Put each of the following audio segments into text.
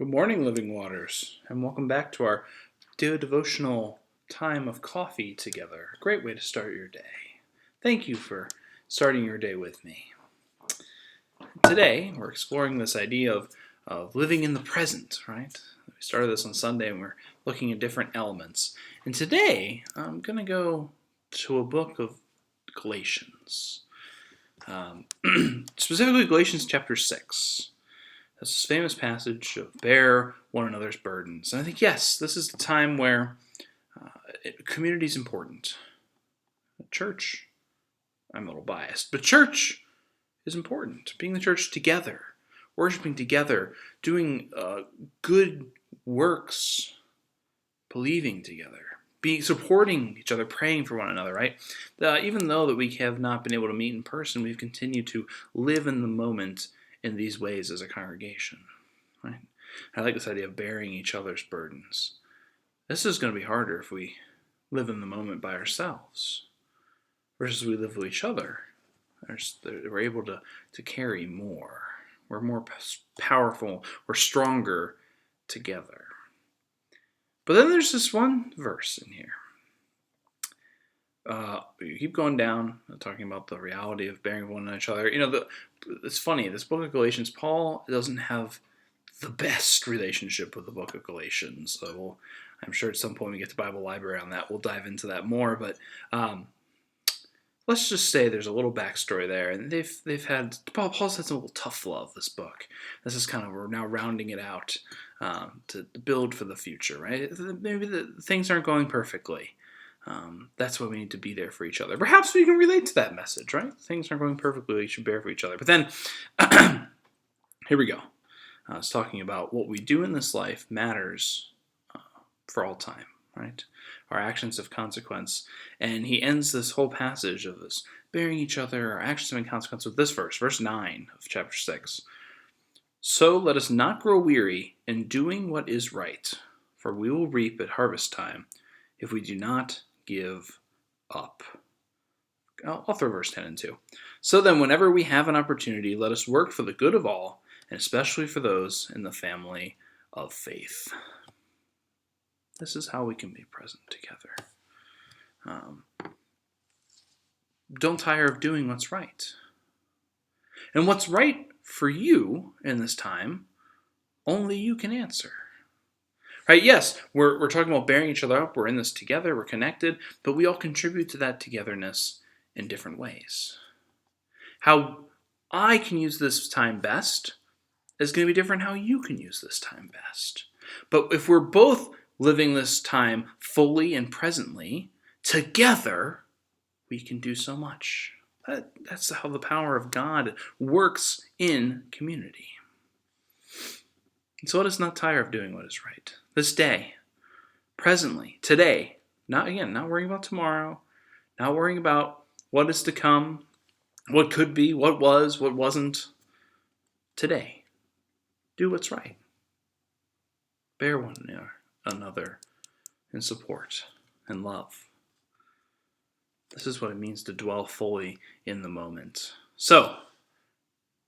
Good morning, Living Waters, and welcome back to our daily devotional time of coffee together. A great way to start your day. Thank you for starting your day with me. Today, we're exploring this idea of living in the present, right? We started this on Sunday, and we're looking at different elements. And today, I'm going to go to a book of Galatians, specifically Galatians chapter 6. This famous passage of bear one another's burdens. And I think, yes, this is the time where community is important. Church, I'm a little biased, but church is important. Being the church together, worshiping together, doing good works, believing together, supporting each other, praying for one another, right? Even though that we have not been able to meet in person, we've continued to live in the moment in these ways as a congregation, right? I like this idea of bearing each other's burdens. This is going to be harder if we live in the moment by ourselves versus we live with each other. We're able to carry more. We're more powerful. We're stronger together. But then there's this one verse in here. You keep going down, talking about the reality of bearing one each other. It's funny, this book of Galatians, Paul doesn't have the best relationship with the book of Galatians. So I'm sure at some point we get to Bible Library on that, we'll dive into that more. But let's just say there's a little backstory there. And Paul's had some little tough love, this book. This is we're now rounding it out to build for the future, right? Maybe things aren't going perfectly. That's why we need to be there for each other. Perhaps we can relate to that message, right? Things aren't going perfectly, we should bear for each other. But then, here we go. It's talking about what we do in this life matters for all time, right? Our actions have consequence. And he ends this whole passage of this bearing each other, our actions having consequence, with this verse 9 of chapter 6. So let us not grow weary in doing what is right, for we will reap at harvest time if we do not give up. I'll throw verse 10 and 2. So then, whenever we have an opportunity, let us work for the good of all, and especially for those in the family of faith. This is how we can be present together. Don't tire of doing what's right. And what's right for you in this time, only you can answer. Right, yes, we're talking about bearing each other up. We're in this together. We're connected. But we all contribute to that togetherness in different ways. How I can use this time best is going to be different how you can use this time best. But if we're both living this time fully and presently, together, we can do so much. That's how the power of God works in community. So let us not tire of doing what is right. This day, presently, today, not worrying about tomorrow, not worrying about what is to come, what could be, what was, what wasn't. Today, do what's right. Bear one another in support and love. This is what it means to dwell fully in the moment. So,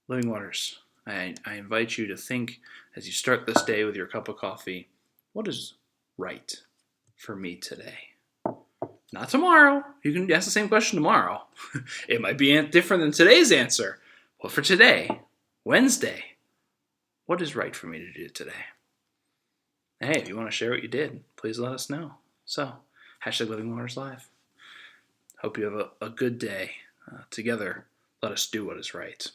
Living Waters, I invite you to think as you start this day with your cup of coffee, what is right for me today? Not tomorrow. You can ask the same question tomorrow. It might be different than today's answer. But for today, Wednesday, what is right for me to do today? Hey, if you want to share what you did, please let us know. So, #LivingWatersLive. Hope you have a good day. Together, let us do what is right.